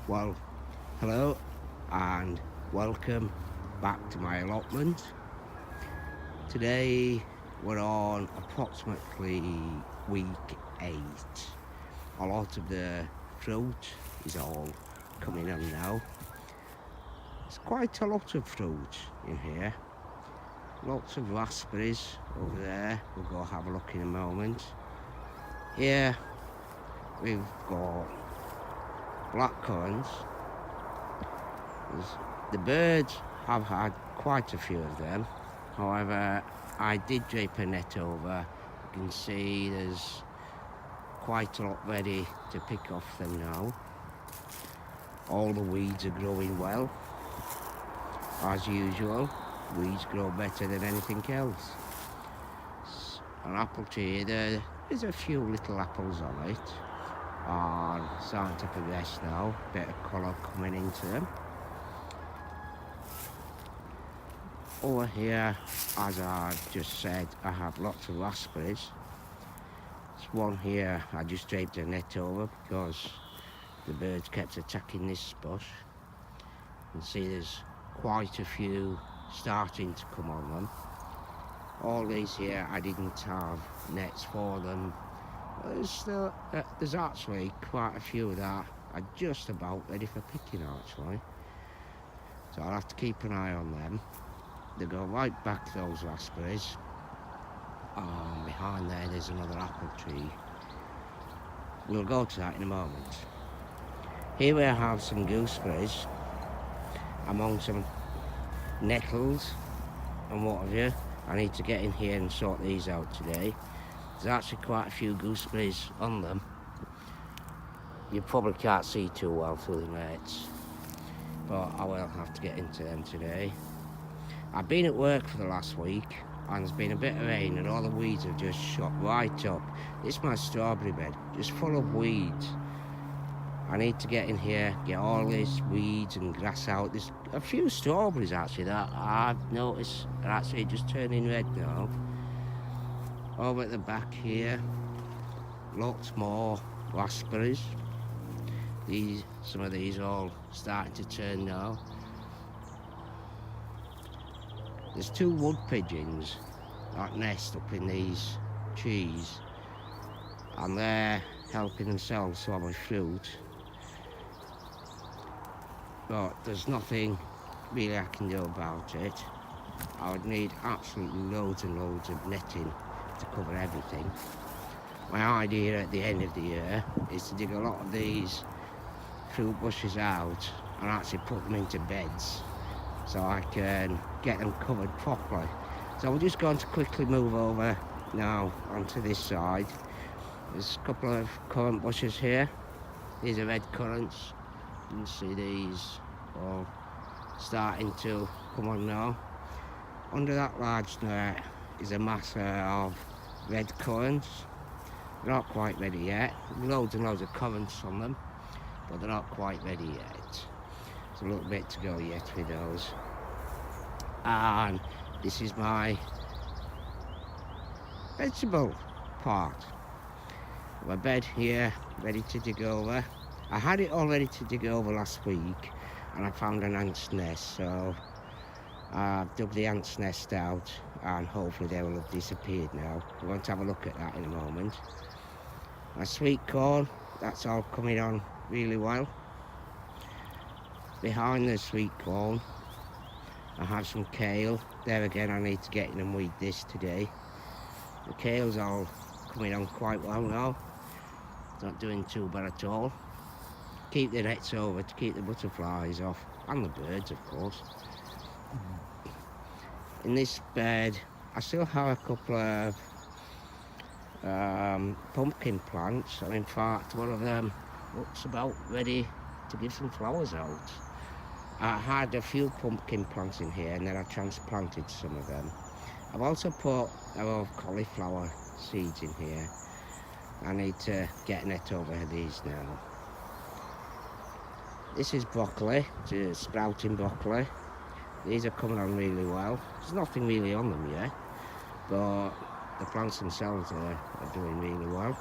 Well, hello and welcome back to my allotment. Today we're on approximately week 8. A lot of the fruit is all coming on now. There's quite a lot of fruit in here. Lots of raspberries over there. We'll go have a look in a moment. Here we've got blackcurrants. The birds have had quite a few of them. However, I did drape a net over. You can see there's quite a lot ready to pick off them now. All the weeds are growing well. As usual, weeds grow better than anything else. An apple tree, there's a few little apples on it. Are starting to progress now. Bit of colour coming into them. Over here, as I just said, I have lots of raspberries. There's one here I just draped a net over because the birds kept attacking this spot. You can see there's quite a few starting to come on them. All these here I didn't have nets for them. There's actually quite a few that are just about ready for picking actually. So I'll have to keep an eye on them. They go right back, those raspberries. Behind there's another apple tree. We'll go to that in a moment. Here we have some gooseberries among some nettles and what have you. I need to get in here and sort these out today. There's actually quite a few gooseberries on them. You probably can't see too well through the nets, but I will have to get into them today. I've been at work for the last week and there's been a bit of rain and all the weeds have just shot right up. This is my strawberry bed, just full of weeds. I need to get in here, get all these weeds and grass out. There's a few strawberries actually that I've noticed are actually just turning red now. Over at the back here, lots more raspberries. Some of these are all starting to turn now. There's 2 wood pigeons that nest up in these trees and they're helping themselves to my fruit. But there's nothing really I can do about it. I would need absolutely loads and loads of netting to cover everything. My idea at the end of the year is to dig a lot of these fruit bushes out and actually put them into beds so I can get them covered properly. So we're just going to quickly move over now onto this side. There's a couple of currant bushes here. These are red currants. You can see these all starting to come on now. Under that large net is a mass of red currants. They're not quite ready yet. Loads and loads of currants on them, but they're not quite ready yet. There's a little bit to go yet with those. And this is my vegetable part. My bed here, ready to dig over. I had it all ready to dig over last week and I found an ant's nest, so I've dug the ant's nest out and hopefully they will have disappeared now. We're going to have a look at that in a moment. My sweet corn, that's all coming on really well. Behind the sweet corn I have some kale. There again I need to get in and weed this today. The kale's all coming on quite well now. It's not doing too bad at all. Keep the nets over to keep the butterflies off and the birds of course. In this bed I still have a couple of pumpkin plants, and in fact one of them looks about ready to give some flowers out. I had a few pumpkin plants in here and then I transplanted some of them. I've also put a lot of cauliflower seeds in here. I need to get a net over these now. This is broccoli, it's sprouting broccoli. These are coming on really well. There's nothing really on them yet, but the plants themselves are doing really well.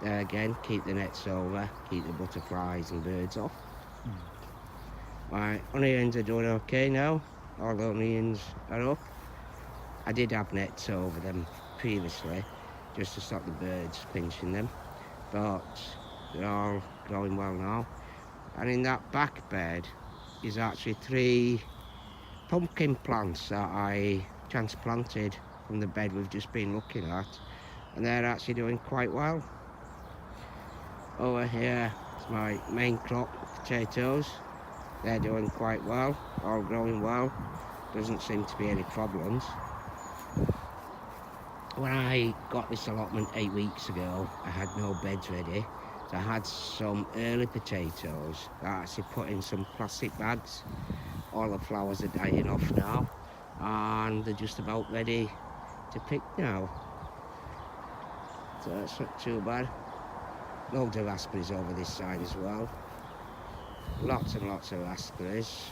There again, keep the nets over, keep the butterflies and birds off. My onions are doing okay now. All the onions are up. I did have nets over them previously, just to stop the birds pinching them, but they're all growing well now. And in that back bed is actually 3 pumpkin plants that I transplanted from the bed we've just been looking at, and they're actually doing quite well. Over here is my main crop, potatoes. They're doing quite well, all growing well. Doesn't seem to be any problems. When I got this allotment 8 weeks ago, I had no beds ready. So I had some early potatoes that I actually put in some plastic bags. All the flowers are dying off now, and they're just about ready to pick now. So that's not too bad. Loads of raspberries over this side as well. Lots and lots of raspberries.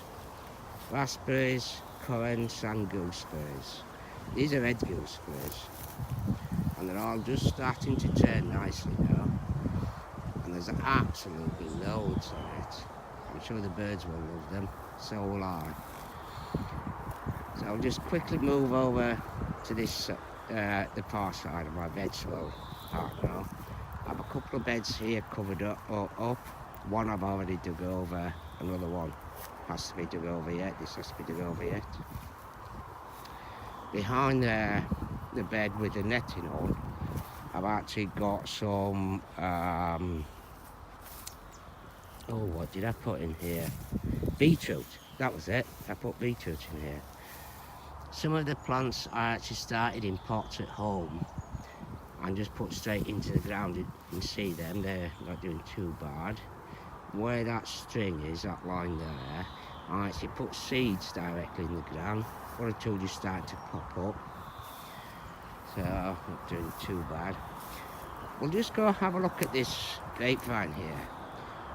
Raspberries, currants and gooseberries. These are red gooseberries. And they're all just starting to turn nicely now. And there's absolutely loads on it. I'm sure the birds will love them. So will I. So I'll just quickly move over to this, the far side of my vegetable part now. I have a couple of beds here covered up. One I've already dug over, another one has to be dug over yet. This has to be dug over yet. Behind the bed with the netting on, I've actually got some, what did I put in here? Beetroot, that was it. I put beetroot in here. Some of the plants I actually started in pots at home and just put straight into the ground. You can see them, they're not doing too bad. Where that string is, that line there, I actually put seeds directly in the ground. One or two just start to pop up. So, not doing too bad. We'll just go have a look at this grapevine here.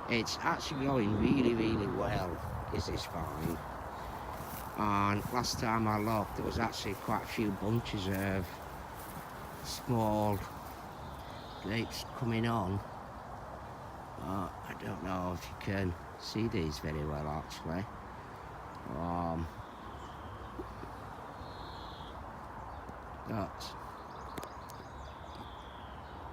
It's actually growing really, really well, is this vine. And last time I looked, there was actually quite a few bunches of small grapes coming on. I don't know if you can see these very well actually. But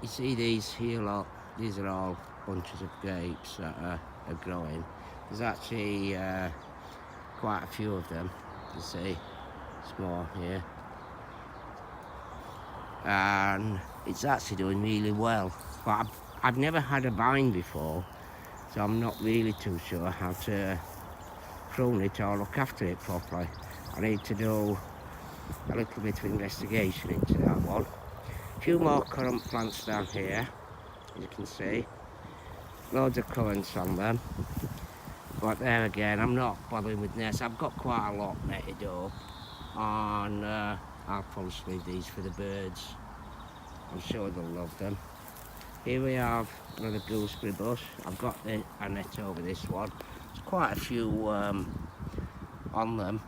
you see these here, look, these are all bunches of grapes that are growing. There's actually quite a few of them, you see, small here. And it's actually doing really well. But I've never had a vine before, so I'm not really too sure how to prune it or look after it properly. I need to do a little bit of investigation into that one. A few more currant plants down here, as you can see. Loads of currants on them. But there again, I'm not bothering with nests. I've got quite a lot netted up, and I'll probably leave these for the birds. I'm sure they'll love them. Here we have another gooseberry bush. I've got a net over this one. There's quite a few on them.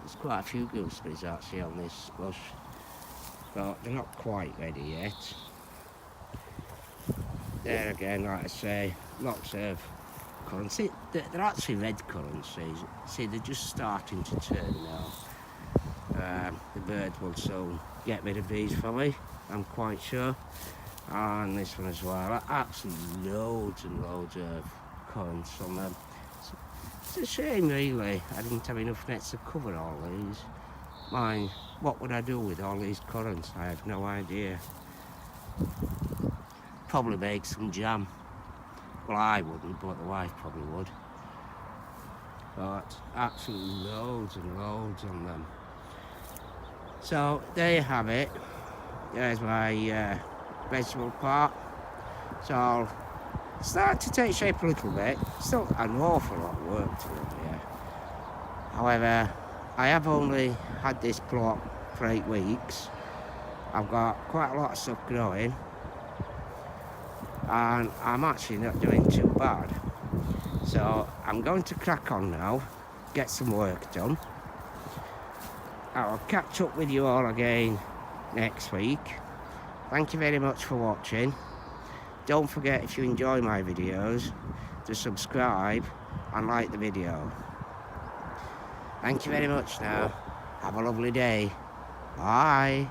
There's quite a few gooseberries actually on this bush, but they're not quite ready yet. There again, like I say, lots of currants. See, they're actually red currants. See, they're just starting to turn now. The bird will soon get rid of these for me, I'm quite sure. And this one as well. Absolutely loads and loads of currants on them. It's a shame really, I didn't have enough nets to cover all these. Mind, what would I do with all these currants? I have no idea. Probably make some jam. Well, I wouldn't, but the wife probably would. But absolutely loads and loads on them. So there you have it. There's my vegetable part. So I'll start to take shape a little bit. Still an awful lot of work to do here. However, I have only had this plot for 8 weeks. I've got quite a lot of stuff growing, and I'm actually not doing too bad. So I'm going to crack on now, get some work done. I'll catch up with you all again next week. Thank you very much for watching. Don't forget, if you enjoy my videos, to subscribe and like the video. Thank you very much now. Have a lovely day. Bye.